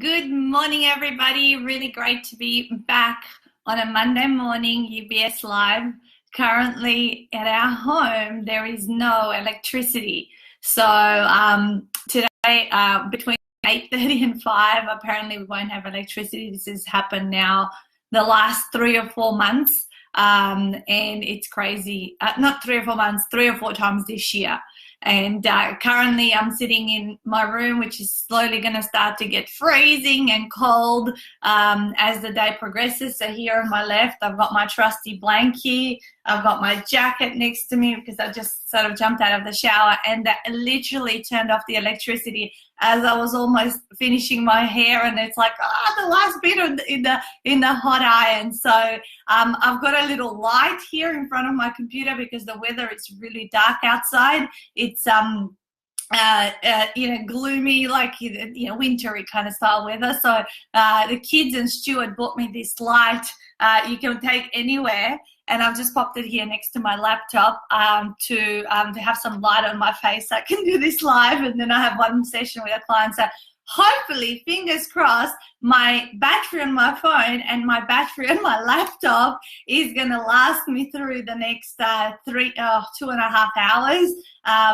Good morning, everybody. Really great to be back on a Monday morning UBS Live. Currently at our home, there is no electricity. So today, between 8:30 and 5, apparently we won't have electricity. This has happened now the last 3 or 4 months. And it's crazy. Not 3 or 4 months, 3 or 4 times this year. And currently I'm sitting in my room, which is slowly going to start to get freezing and cold as the day progresses. So here on my left, I've got my trusty blankie. I've got my jacket next to me because I just sort of jumped out of the shower, and that literally turned off the electricity as I was almost finishing my hair, and it's like, the last bit in the hot iron. So I've got a little light here in front of my computer because the weather is really dark outside. It's gloomy, like, wintry kind of style weather. So the kids and Stuart bought me this light you can take anywhere, and I've just popped it here next to my laptop to have some light on my face so I can do this live, and then I have one session with a client. So hopefully, fingers crossed, my battery on my phone and my battery on my laptop is going to last me through the next 2.5 hours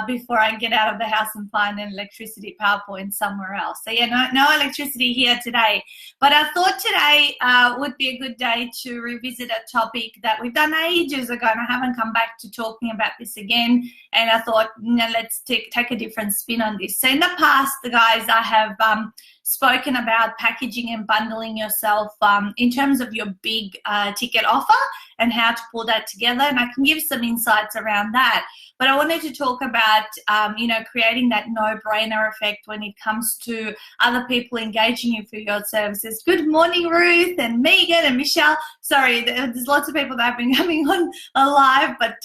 before I get out of the house and find an electricity power point somewhere else. So yeah, no electricity here today. But I thought today would be a good day to revisit a topic that we've done ages ago, and I haven't come back to talking about this again. And I thought, let's take a different spin on this. So in the past, guys, I have spoken about packaging and bundling yourself in terms of your big ticket offer and how to pull that together, and I can give some insights around that. But I wanted to talk about creating that no-brainer effect when it comes to other people engaging you for your services. Good morning, Ruth and Megan and Michelle. Sorry, there's lots of people that have been coming on live, but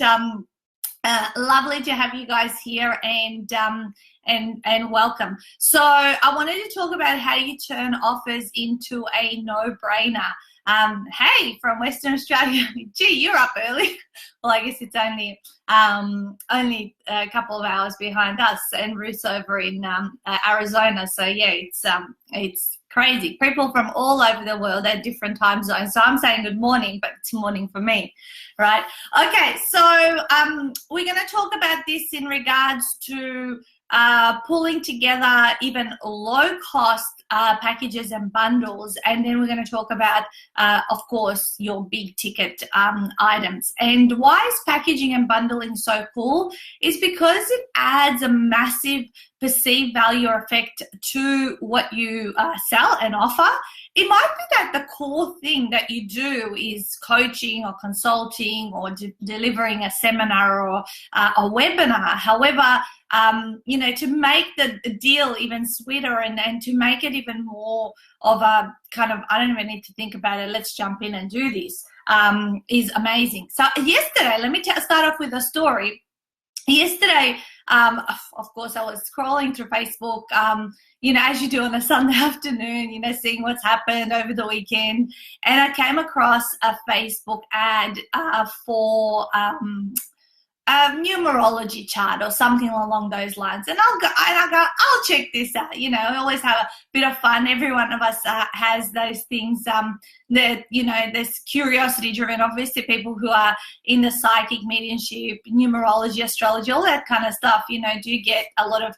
lovely to have you guys here, and welcome. So I wanted to talk about how you turn offers into a no-brainer. Hey, from Western Australia. Gee, you're up early. Well, I guess it's only a couple of hours behind us, and Ruth's over in Arizona. So yeah, it's crazy. People from all over the world at different time zones. So I'm saying good morning, but it's morning for me, right? Okay, so we're going to talk about this in regards to pulling together even low-cost packages and bundles, and then we're going to talk about, of course, your big-ticket items. And why is packaging and bundling so cool? Is because it adds a massive perceived value or effect to what you sell and offer. It might be that the core thing that you do is coaching or consulting or delivering a seminar or a webinar. However, to make the deal even sweeter and to make it even more of a kind of, I don't even need to think about it, let's jump in and do this, is amazing. So yesterday, let me start off with a story. Yesterday, of course, I was scrolling through Facebook, as you do on a Sunday afternoon, seeing what's happened over the weekend. And I came across a Facebook ad for numerology chart or something along those lines, and I'll check this out. I always have a bit of fun. Every one of us has those things that there's curiosity driven. Obviously, people who are in the psychic, mediumship, numerology, astrology, all that kind of stuff, do get a lot of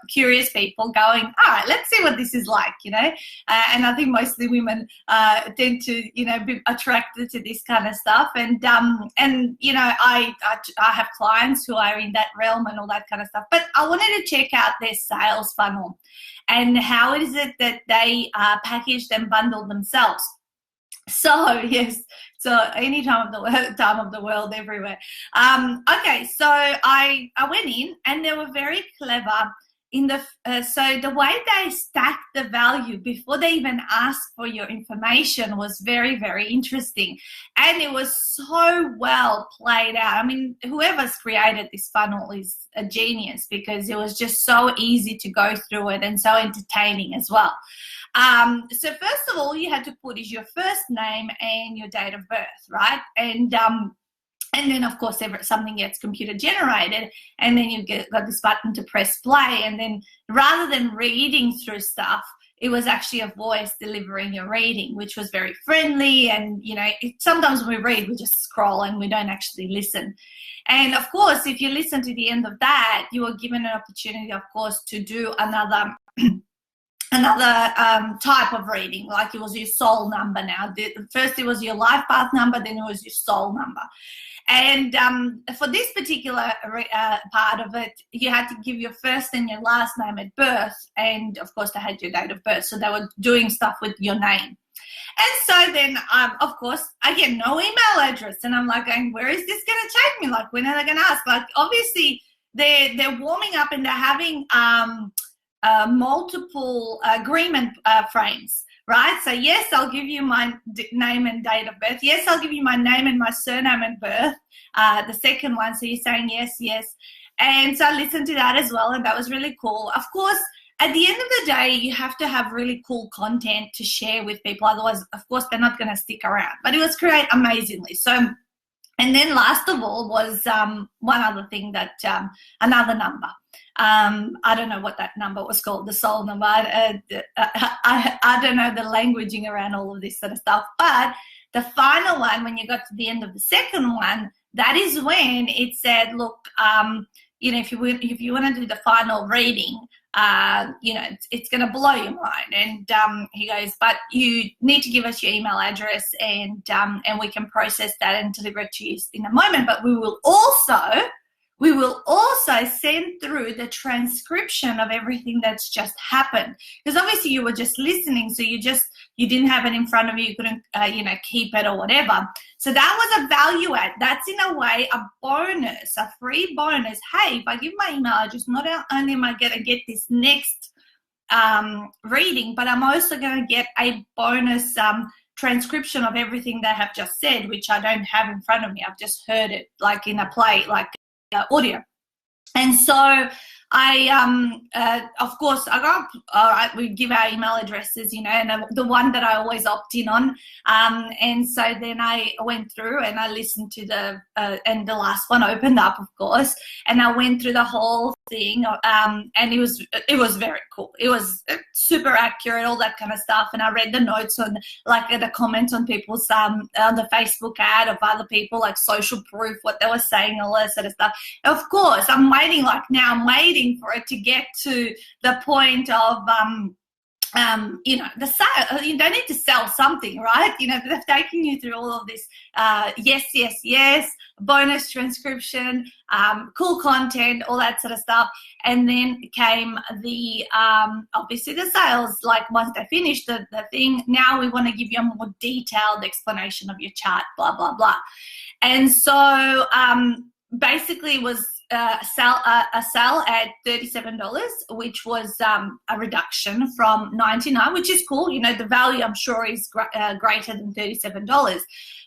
curious people going, all right, let's see what this is like, and I think mostly women tend to be attracted to this kind of stuff, and I have clients who are in that realm and all that kind of stuff. But I wanted to check out their sales funnel and how is it that they packaged and bundled themselves. So yes, so any time of the world, everywhere. Okay, so I went in, and they were very clever in so the way they stacked the value before they even asked for your information was very, very interesting, and it was so well played out. I mean, whoever's created this funnel is a genius, because it was just so easy to go through it and so entertaining as well. So first of all, you had to put is your first name and your date of birth, right? And then, of course, something gets computer generated, and then got this button to press play. And then rather than reading through stuff, it was actually a voice delivering your reading, which was very friendly. And, you know, sometimes when we read, we just scroll and we don't actually listen. And of course, if you listen to the end of that, you are given an opportunity, of course, to do another type of reading. Like it was your soul number now. First it was your life path number, then it was your soul number. And for this particular part of it, you had to give your first and your last name at birth, and of course they had your date of birth, so they were doing stuff with your name. And so then, of course, again, no email address, and I'm like going, where is this going to take me? Like, when are they going to ask? Like, obviously they're warming up and they're having multiple agreement frames. Right? So yes, I'll give you my name and date of birth. Yes, I'll give you my name and my surname and birth. The second one, so you're saying yes, yes. And so I listened to that as well, and that was really cool. Of course, at the end of the day, you have to have really cool content to share with people. Otherwise, of course, they're not going to stick around. But it was created amazingly. So, and then last of all was one other thing that, another number. I don't know what that number was called, the soul number. I don't know the languaging around all of this sort of stuff. But the final one, when you got to the end of the second one, that is when it said, look, you know, if you want to do the final reading, you know, it's going to blow your mind. And he goes, but you need to give us your email address, and we can process that and deliver it to you in a moment. But we will also send through the transcription of everything that's just happened, because obviously you were just listening, so you didn't have it in front of you, you couldn't you know, keep it or whatever. So that was a value add. That's in a way a bonus, a free bonus. Hey, if I give my email address, not only am I going to get this next reading, but I'm also going to get a bonus transcription of everything they have just said, which I don't have in front of me. I've just heard it like in a play, like audio. And so I, of course, I got, all right, we give our email addresses, you know, and the one that I always opt in on. And so then I went through and I listened to and the last one opened up, of course, and I went through the whole thing. And it was very cool. It was super accurate, all that kind of stuff. And I read the notes on, like, the comments on people's, on the Facebook ad of other people, like social proof, what they were saying, all that sort of stuff. Of course, I'm waiting for it to get to the point of, you know, the sale. You don't need to sell something, right? You know, they're taking you through all of this, yes, bonus transcription, cool content, all that sort of stuff. And then came the, obviously the sales, like once they finished the thing, now we want to give you a more detailed explanation of your chart, blah, blah, blah. And so basically it was a sale at $37, which was a reduction from $99, which is cool. You know, the value I'm sure is greater than $37.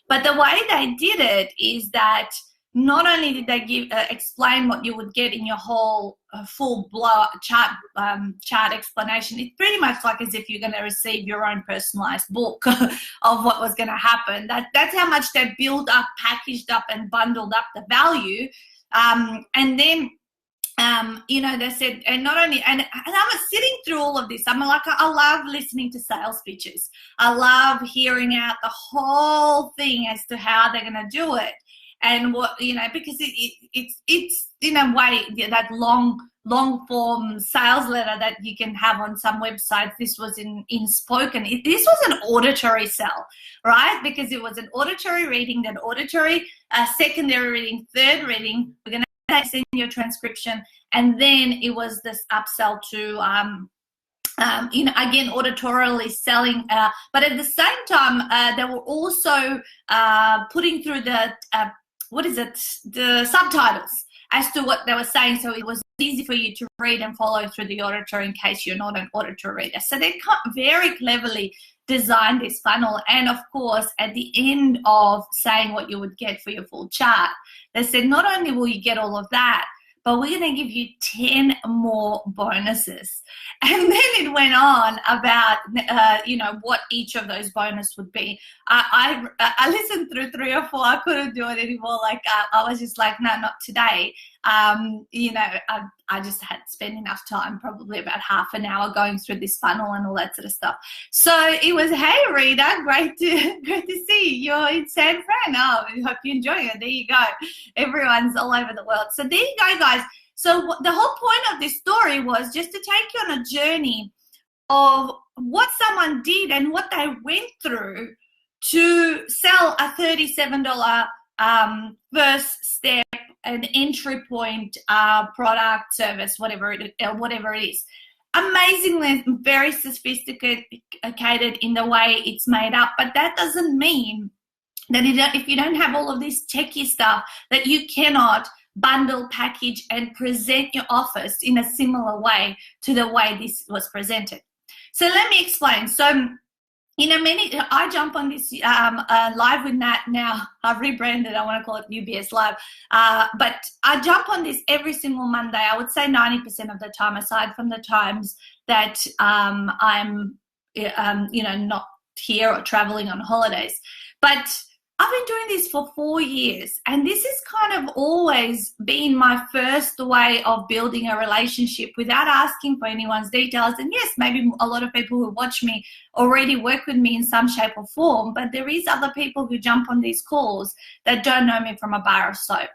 But the way they did it is that not only did they explain what you would get in your whole full chart explanation, it's pretty much like as if you're going to receive your own personalized book of what was going to happen. That's how much they built up, packaged up, and bundled up the value. And then, you know, they said, and not only, and I was sitting through all of this. I'm like, I love listening to sales pitches. I love hearing out the whole thing as to how they're going to do it. And what, you know, because it's in a way that long form sales letter that you can have on some websites. This was in spoken. This was an auditory sell, right? Because it was an auditory reading, then auditory, secondary reading, third reading. We're going to send you a transcription, and then it was this upsell to you know, again, auditorily selling, but at the same time, they were also putting through the the subtitles as to what they were saying, so it was easy for you to read and follow through the auditor in case you're not an auditor reader. So they very cleverly designed this funnel. And of course, at the end of saying what you would get for your full chart, they said not only will you get all of that, but we're going to give you 10 more bonuses. And then it went on about, you know, what each of those bonus would be. I listened through 3 or 4. I couldn't do it anymore. Like, I was just like, no, not today. I just had spent enough time, probably about half an hour, going through this funnel and all that sort of stuff. So it was, hey Rita, great to see you. You're in San Fran. Oh, I hope you're enjoying it. There you go. Everyone's all over the world. So there you go, guys. So the whole point of this story was just to take you on a journey of what someone did and what they went through to sell a $37 first step, an entry point product, service, whatever it is. Amazingly, very sophisticated in the way it's made up, but that doesn't mean that if you don't have all of this techie stuff, that you cannot bundle, package, and present your offers in a similar way to the way this was presented. So let me explain. So, I jump on this live with Nat now. I've rebranded. I want to call it UBS Live. But I jump on this every single Monday. I would say 90% of the time, aside from the times that I'm, not here or traveling on holidays. But I've been doing this for 4 years, and this has kind of always been my first way of building a relationship without asking for anyone's details. And yes, maybe a lot of people who watch me already work with me in some shape or form, but there is other people who jump on these calls that don't know me from a bar of soap.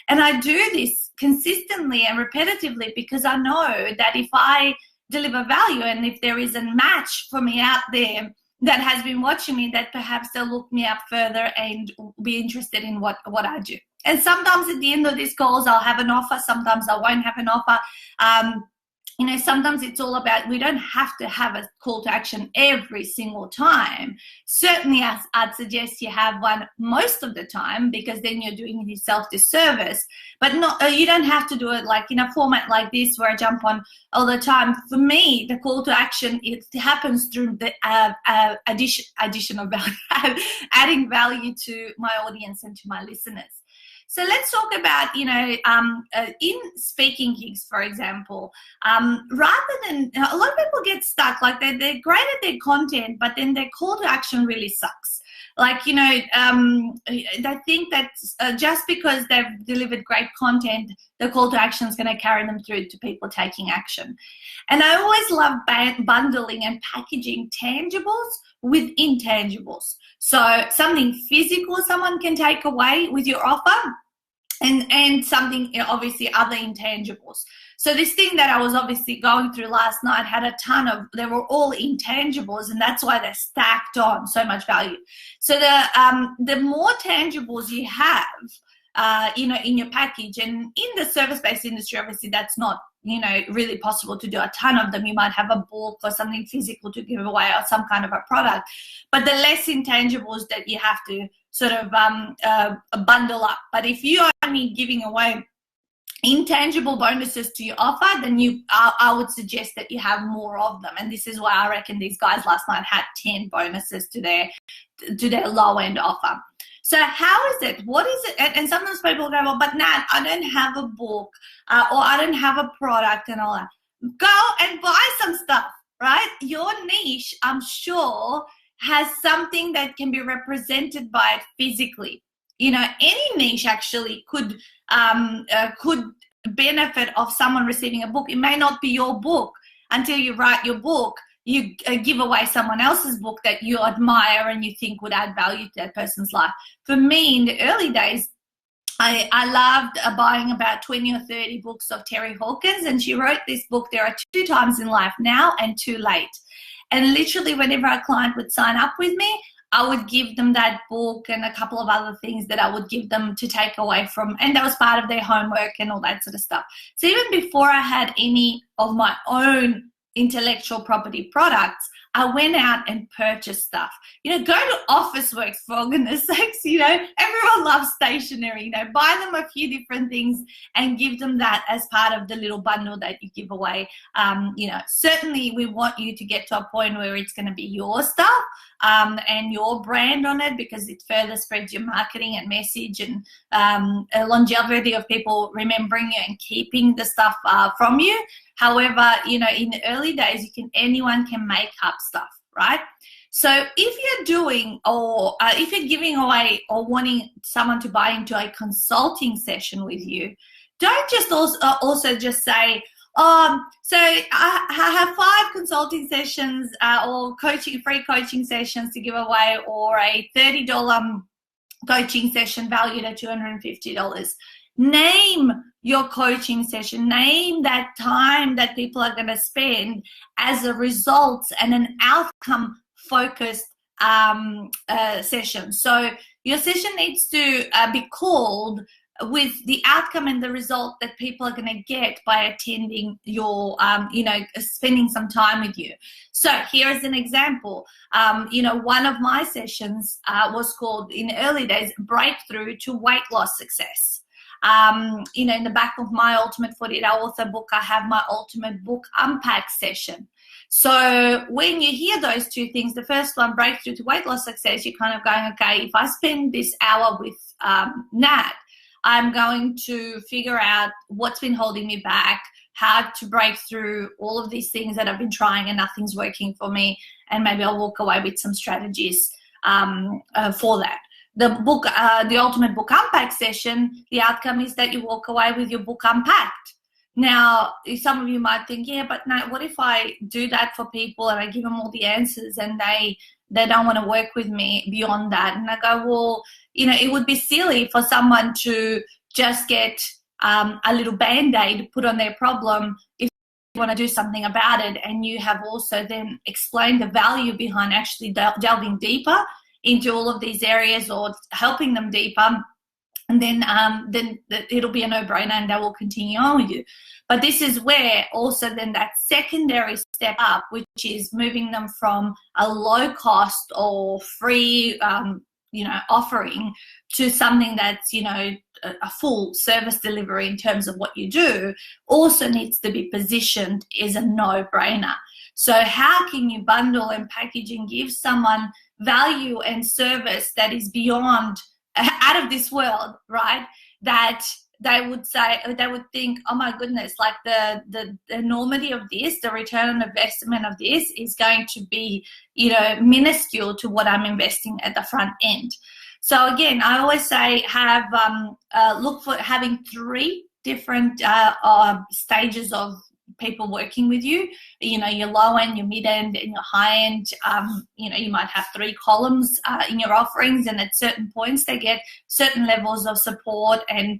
And I do this consistently and repetitively because I know that if I deliver value and if there is a match for me out there that has been watching me, that perhaps they'll look me up further and be interested in what I do. And sometimes at the end of these calls, I'll have an offer. Sometimes I won't have an offer. Sometimes it's all about, we don't have to have a call to action every single time. Certainly, I'd suggest you have one most of the time, because then you're doing yourself disservice. But you don't have to do it like in a format like this where I jump on all the time. For me, the call to action, it happens through the addition of value, adding value to my audience and to my listeners. So let's talk about, in speaking gigs, for example, rather than, a lot of people get stuck, like they're great at their content, but then their call to action really sucks. Like, they think that just because they've delivered great content, the call to action is going to carry them through to people taking action. And I always love bundling and packaging tangibles with intangibles. So something physical someone can take away with your offer, and something, obviously, other intangibles. So this thing that I was obviously going through last night had a ton of, they were all intangibles, and that's why they're stacked on so much value. So the more tangibles you have, in your package, and in the service-based industry, obviously that's not, really possible to do a ton of them. You might have a book or something physical to give away or some kind of a product, but the less intangibles that you have to sort of bundle up. But if you are only giving away intangible bonuses to your offer, then I would suggest that you have more of them. And this is why I reckon these guys last night had 10 bonuses to their low end offer. So how is it? What is it? And sometimes people go, well, but Nat, I don't have a book or I don't have a product and all that. Go and buy some stuff, right? Your niche, I'm sure, has something that can be represented by it physically. Any niche actually could benefit of someone receiving a book. It may not be your book until you write your book. You give away someone else's book that you admire and you think would add value to that person's life. For me, in the early days, I loved buying about 20 or 30 books of Terry Hawkins, and she wrote this book, There Are Two Times in Life, Now and Too Late. And literally whenever a client would sign up with me, I would give them that book and a couple of other things that I would give them to take away from, and that was part of their homework and all that sort of stuff. So even before I had any of my own intellectual property products, I went out and purchased stuff. Go to Officeworks, for goodness sakes. Everyone loves stationery. Buy them a few different things and give them that as part of the little bundle that you give away. Certainly we want you to get to a point where it's going to be your stuff and your brand on it, because it further spreads your marketing and message and a longevity of people remembering you and keeping the stuff from you. However, in the early days, anyone can make up stuff, right? So if you're doing, or if you're giving away or wanting someone to buy into a consulting session with you, don't just also just say, so I have 5 consulting sessions or free coaching sessions to give away, or a $30 coaching session valued at $250. Name your coaching session, name that time that people are going to spend as a results and an outcome focused session. So your session needs to be called with the outcome and the result that people are going to get by attending your, spending some time with you. So here is an example. One of my sessions was called, in the early days, Breakthrough to Weight Loss Success. In the back of my Ultimate 48-Hour Author book, I have my Ultimate Book Unpack session. So when you hear those two things, the first one, Breakthrough to Weight Loss Success, you're kind of going, okay, if I spend this hour with Nat, I'm going to figure out what's been holding me back, how to break through all of these things that I've been trying and nothing's working for me, and maybe I'll walk away with some strategies for that. The Ultimate Book Unpack session, the outcome is that you walk away with your book unpacked. Now, some of you might think, yeah, but no, what if I do that for people and I give them all the answers and they don't want to work with me beyond that? And I go, well, it would be silly for someone to just get a little Band-Aid put on their problem if you want to do something about it. And you have also then explained the value behind actually delving deeper into all of these areas or helping them deeper. And then it'll be a no-brainer and they will continue on with you. But this is where also then that secondary step up, which is moving them from a low cost or free, offering to something that's, a full service delivery in terms of what you do, also needs to be positioned as a no-brainer. So how can you bundle and package and give someone value and service that is beyond, out of this world, right? That they would think, oh my goodness, like the enormity of this, the return on investment of this is going to be, minuscule to what I'm investing at the front end. So again, I always say look for having 3 different stages of people working with you. Your low end, your mid end, and your high end. You might have 3 columns in your offerings, and at certain points they get certain levels of support and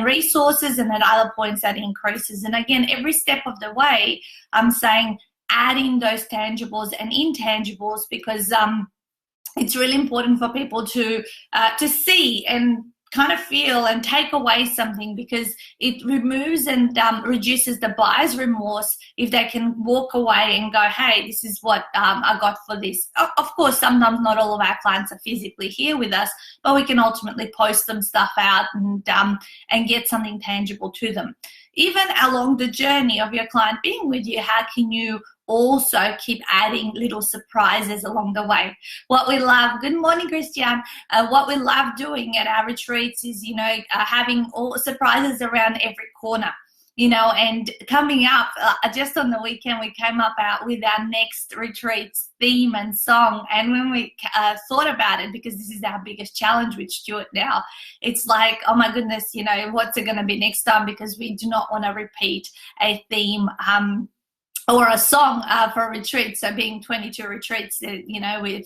resources, and at other points that increases. And again, every step of the way, I'm saying add in those tangibles and intangibles, because it's really important for people to see and kind of feel and take away something, because it removes and reduces the buyer's remorse if they can walk away and go, hey, this is what I got for this. Of course, sometimes not all of our clients are physically here with us, but we can ultimately post them stuff out and get something tangible to them. Even along the journey of your client being with you, how can you also keep adding little surprises along the way? What we love, good morning, Christian, what we love doing at our retreats is, having all surprises around every corner, and coming up just on the weekend, we came up with our next retreat's theme and song. And when we thought about it, because this is our biggest challenge with Stuart now, it's like, oh my goodness, what's it going to be next time? Because we do not want to repeat a theme or a song for a retreat. So being 22 retreats, we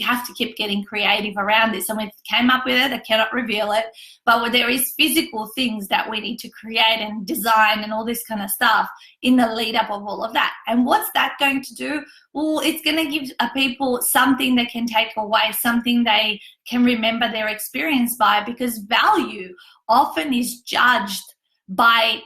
have to keep getting creative around this. And we came up with it. I cannot reveal it, but there is physical things that we need to create and design and all this kind of stuff in the lead up of all of that. And what's that going to do? Well, it's going to give people something they can take away, something they can remember their experience by, because value often is judged by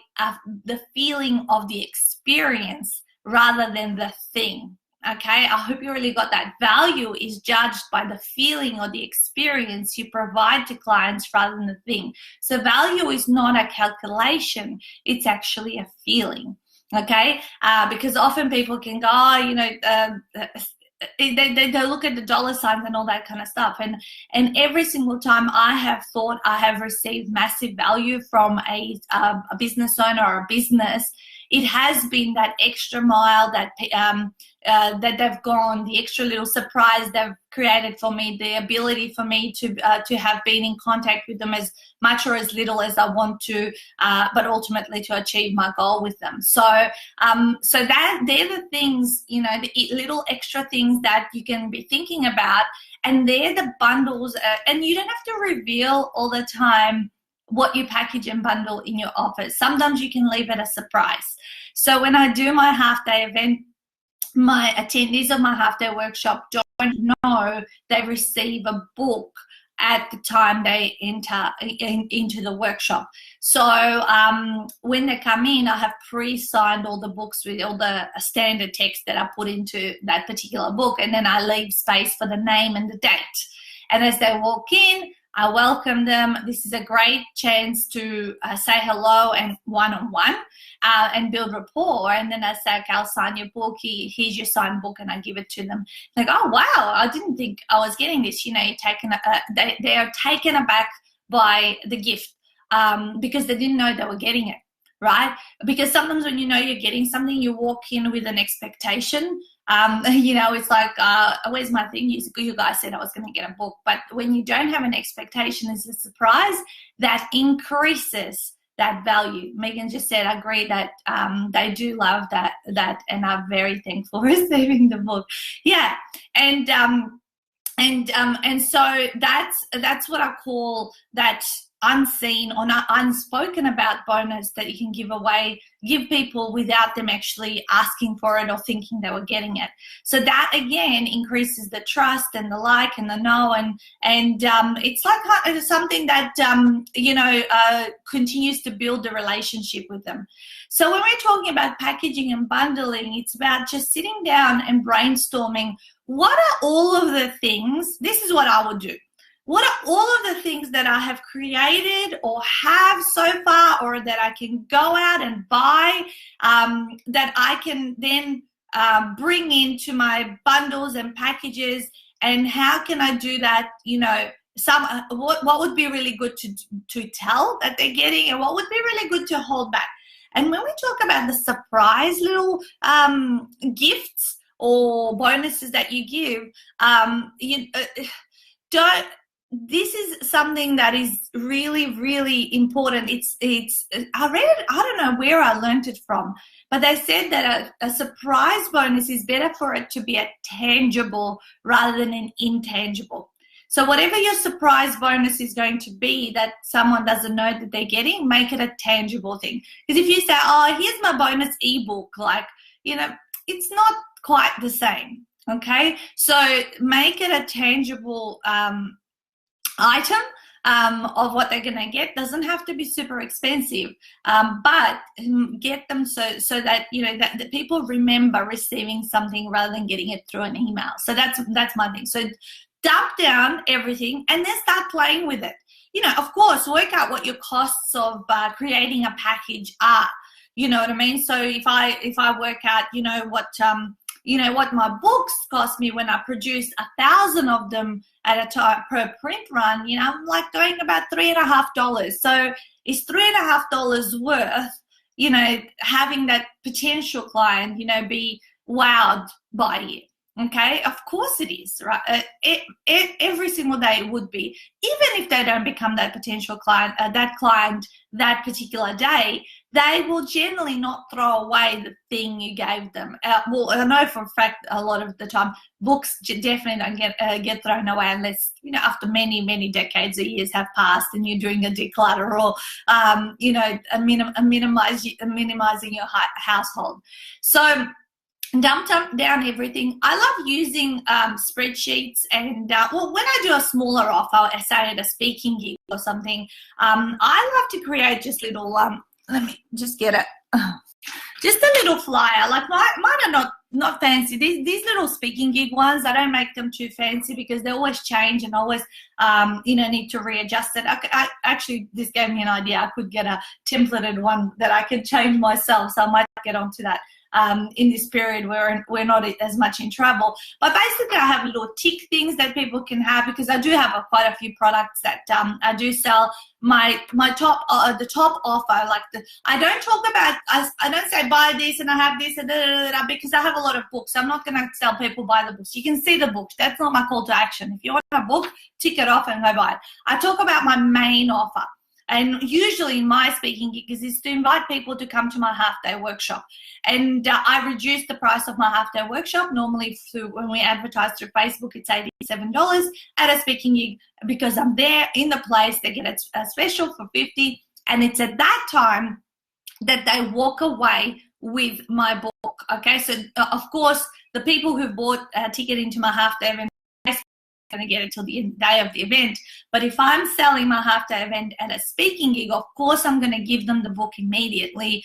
the feeling of the experience rather than the thing. Okay, I hope you really got that. Value is judged by the feeling or the experience you provide to clients rather than the thing. So value is not a calculation, it's actually a feeling. Okay, because often people can go, they look at the dollar signs and all that kind of stuff, and every single time I have thought I have received massive value from a business owner or a business, it has been that extra mile that that they've gone, the extra little surprise they've created for me, the ability for me to have been in contact with them as much or as little as I want to, but ultimately to achieve my goal with them. So that they're the things, you know, the little extra things that you can be thinking about, and they're the bundles, and you don't have to reveal all the time what you package and bundle in your office. Sometimes you can leave it a surprise. So when I do my half-day event, my attendees of my half-day workshop don't know they receive a book at the time they enter into the workshop. So when they come in, I have pre-signed all the books with all the standard text that I put into that particular book, and then I leave space for the name and the date. And as they walk in, I welcome them. This is a great chance to say hello and one-on-one and build rapport. And then I say, okay, I'll sign your book. Here's your signed book, and I give it to them. Like, oh, wow, I didn't think I was getting this. You know, they are taken aback by the gift because they didn't know they were getting it, right? Because sometimes when you know you're getting something, you walk in with an expectation. You know, it's like, where's my thing? You guys said I was going to get a book. But when you don't have an expectation, it's a surprise that increases that value. Megan just said, I agree that they do love that, and I'm very thankful for receiving the book. Yeah, and so that's what I call that unseen or not unspoken about bonus that you can give people without them actually asking for it or thinking they were getting it. So that again increases the trust and the like and the know, and it's like something that continues to build the relationship with them. So when we're talking about packaging and bundling, it's about just sitting down and brainstorming, what are all of the things, this is what I would do. What are all of the things that I have created or have so far, or that I can go out and buy, that I can then bring into my bundles and packages, and how can I do that? You know, what would be really good to tell that they're getting, and what would be really good to hold back. And when we talk about the surprise little gifts or bonuses that you give, this is something that is really, really important. I read it, I don't know where I learned it from, but they said that a surprise bonus is better for it to be a tangible rather than an intangible. So whatever your surprise bonus is going to be that someone doesn't know that they're getting, make it a tangible thing. Because if you say, oh, here's my bonus ebook, like, you know, it's not quite the same, okay? So make it a tangible item of what they're going to get. Doesn't have to be super expensive, but get them so that, you know, that people remember receiving something rather than getting it through an email. So that's my thing. So dump down everything and then start playing with it. You know, of course, work out what your costs of creating a package are. You know what I mean? So if I work out, you know what my books cost me when I produce 1,000 of them at a time per print run, you know, I'm like going about $3.50. So is $3.50 worth, you know, having that potential client, you know, be wowed by you? Okay, of course it is, right? Every single day it would be. Even if they don't become that potential client, that particular day, they will generally not throw away the thing you gave them. Well, I know for a fact a lot of the time books definitely don't get thrown away unless, you know, after many, many decades or years have passed and you're doing a declutter or, you know, minimizing your household. So dump down everything. I love using spreadsheets, and well, when I do a smaller offer, I say at a speaking gig or something, I love to create just little let me just get it, just a little flyer. Like mine are not fancy. These little speaking gig ones, I don't make them too fancy because they always change and always you know, need to readjust it. I actually, this gave me an idea. I could get a templated one that I could change myself, so I might get onto that. in this period where we're not as much in travel. But basically, I have little tick things that people can have, because I do have quite a few products that I do sell. My top the top offer, like I don't talk about, I don't say buy this and I have this and because I have a lot of books. I'm not going to tell people buy the books. You can see the books. That's not my call to action. If you want a book, tick it off and go buy it. I talk about my main offer. And usually my speaking gig is to invite people to come to my half-day workshop. And I reduce the price of my half-day workshop. Normally, when we advertise through Facebook, it's $87 at a speaking gig, because I'm there in the place. They get a special for $50, and it's at that time that they walk away with my book. Okay, so of course, the people who bought a ticket into my half-day event going to get it till the day of the event. But if I'm selling my half-day event at a speaking gig, of course I'm going to give them the book immediately,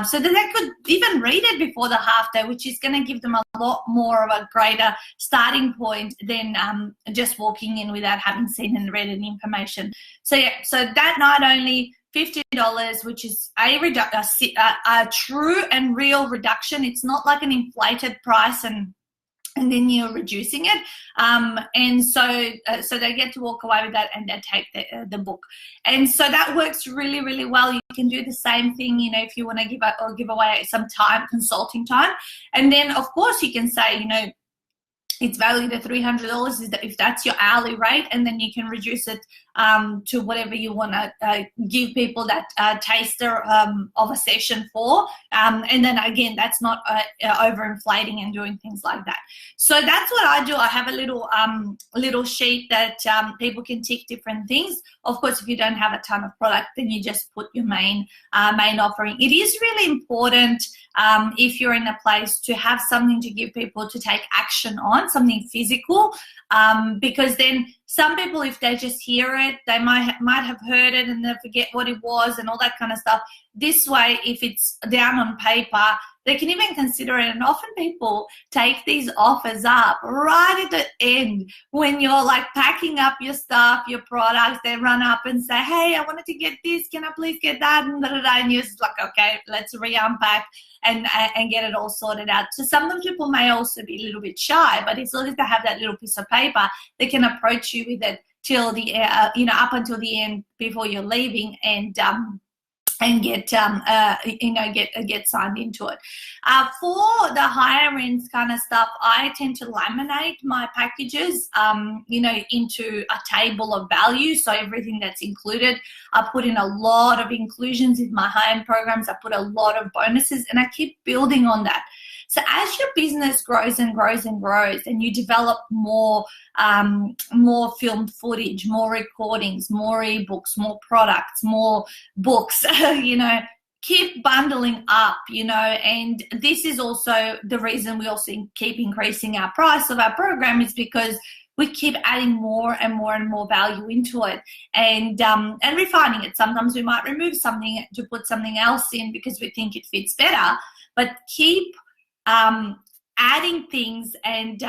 so that they could even read it before the half-day, which is going to give them a lot more of a greater starting point than just walking in without having seen and read any information. So yeah, so that night only, $50, which is a true and real reduction. It's not like an inflated price and then you're reducing it, and so they get to walk away with that, and they take the book. And so that works really, really well. You can do the same thing, you know, if you want to give away some time, consulting time, and then of course you can say, you know, it's valued at $300 if that's your hourly rate, and then you can reduce it to whatever you want to give people that taster of a session for. And then again, that's not overinflating and doing things like that. So that's what I do. I have a little sheet that people can tick different things. Of course, if you don't have a ton of product, then you just put your main offering. It is really important if you're in a place to have something to give people to take action on, something physical, because then some people, if they just hear it, they might have heard it and they forget what it was and all that kind of stuff. This way, if it's down on paper, they can even consider it. And often people take these offers up right at the end when you're like packing up your stuff, your products. They run up and say, hey, I wanted to get this. Can I please get that? And you're just like, okay, let's re-unpack and get it all sorted out. So sometimes people may also be a little bit shy, but as long as they have that little piece of paper, they can approach you with it till the up until the end before you're leaving, and get get signed into it. For the higher end kind of stuff, I tend to laminate my packages into a table of value, so everything that's included. I put in a lot of inclusions in my high-end programs. I put a lot of bonuses, and I keep building on that. So as your business grows and grows and grows, and you develop more filmed footage, more recordings, more ebooks, more products, more books, keep bundling up, and this is also the reason we also keep increasing our price of our program, is because we keep adding more and more and more value into it, and refining it. Sometimes we might remove something to put something else in because we think it fits better, but keep adding things and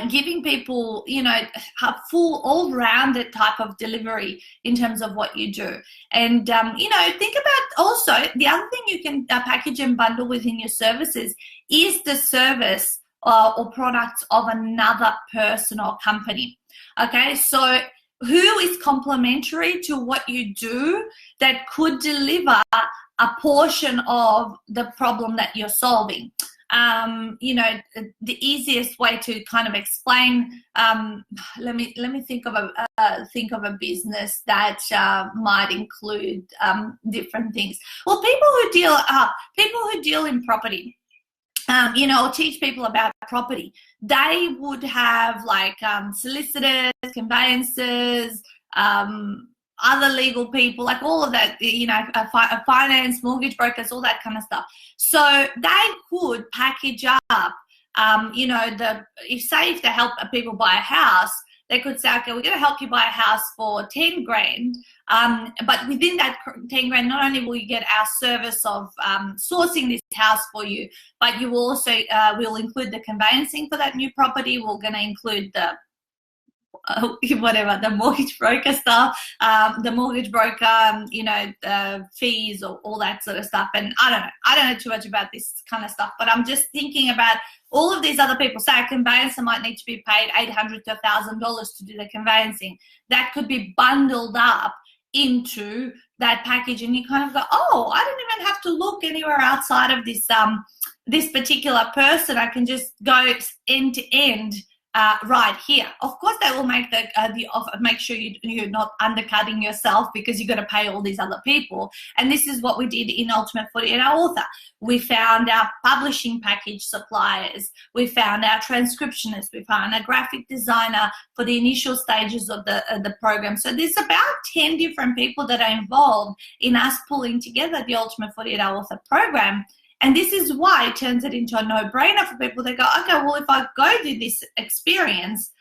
giving people, a full all-rounded type of delivery in terms of what you do. And, think about also the other thing you can package and bundle within your services is the service or products of another person or company. Okay, so who is complementary to what you do that could deliver a portion of the problem that you're solving? The easiest way to kind of explain, let me think of a business that might include different things. Well, people who deal in property, or teach people about property, they would have like solicitors, conveyancers, other legal people, like all of that, finance, mortgage brokers, all that kind of stuff. So they could package up, if they help people buy a house, they could say, okay, we're going to help you buy a house for 10 grand. But within that 10 grand, not only will you get our service of sourcing this house for you, but you will also, we'll include the conveyancing for that new property. We're going to include the whatever, the mortgage broker stuff, the mortgage broker, fees or all that sort of stuff. And I don't know too much about this kind of stuff, but I'm just thinking about all of these other people. Say a conveyancer might need to be paid $800 to $1,000 to do the conveyancing. That could be bundled up into that package, and you kind of go, oh, I don't even have to look anywhere outside of this particular person. I can just go end to end right here. Of course, that will make the offer, make sure you're not undercutting yourself, because you've got to pay all these other people. And this is what we did in Ultimate 48-Hour Author. We found our publishing package suppliers. We found our transcriptionists. We found a graphic designer for the initial stages of the program. So there's about 10 different people that are involved in us pulling together the Ultimate 48-Hour Author program. And this is why it turns it into a no-brainer for people that go, okay, well, if I go do this experience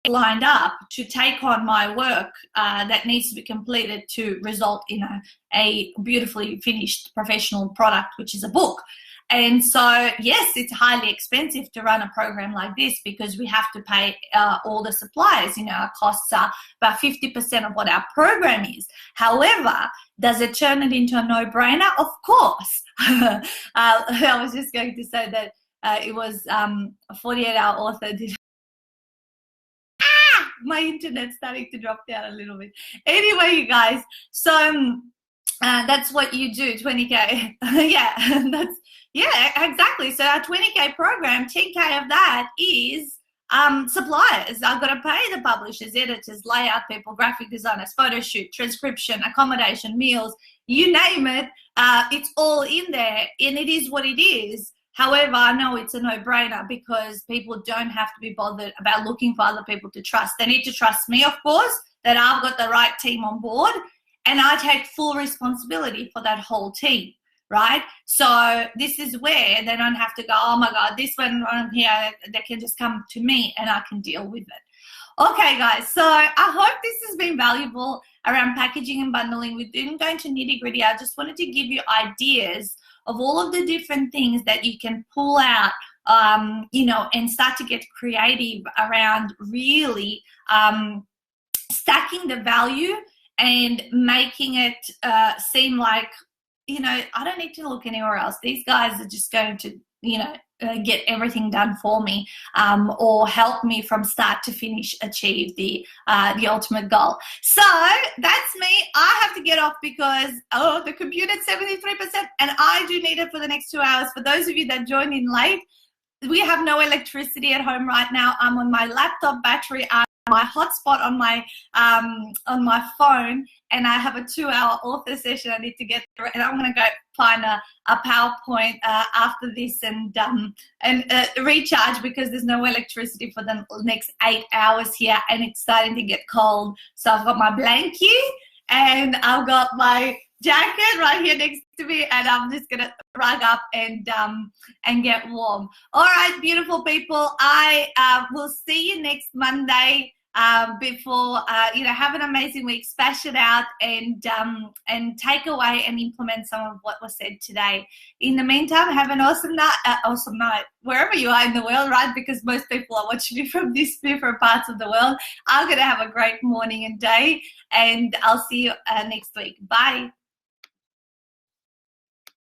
lined up to take on my work that needs to be completed to result in a beautifully finished professional product, which is a book. And so, yes, it's highly expensive to run a program like this, because we have to pay all the suppliers. Our costs are about 50% of what our program is. However, does it turn it into a no-brainer? Of course. I was just going to say that it was a 48-hour author did. My internet's starting to drop down a little bit. Anyway, you guys, so that's what you do, 20K. Yeah, exactly. So our 20K program, 10K of that is suppliers. I've got to pay the publishers, editors, layout people, graphic designers, photo shoot, transcription, accommodation, meals, you name it. It's all in there, and it is what it is. However, I know it's a no-brainer, because people don't have to be bothered about looking for other people to trust. They need to trust me, of course, that I've got the right team on board, and I take full responsibility for that whole team, right? So this is where they don't have to go, oh my God, this one here, they can just come to me and I can deal with it. Okay, guys, so I hope this has been valuable around packaging and bundling. We didn't go into nitty-gritty. I just wanted to give you ideas of all of the different things that you can pull out, and start to get creative around really stacking the value and making it seem like, I don't need to look anywhere else. These guys are just going to, get everything done for me, or help me from start to finish achieve the ultimate goal. So that's me. I have to get off because the computer's 73%, and I do need it for the next 2 hours. For those of you that joined in late, we have no electricity at home right now. I'm on my laptop battery, my hotspot on my phone, and I have a 2-hour author session I need to get through, and I'm going to go find a PowerPoint after this and recharge, because there's no electricity for the next 8 hours here, and it's starting to get cold. So I've got my blankie and I've got my jacket right here next to me, and I'm just gonna rug up and get warm. All right, beautiful people, I will see you next Monday. Before have an amazing week, smash it out, and take away and implement some of what was said today. In the meantime, have an awesome night wherever you are in the world, right? Because most people are watching me from these different parts of the world. I'm gonna have a great morning and day, and I'll see you next week. Bye.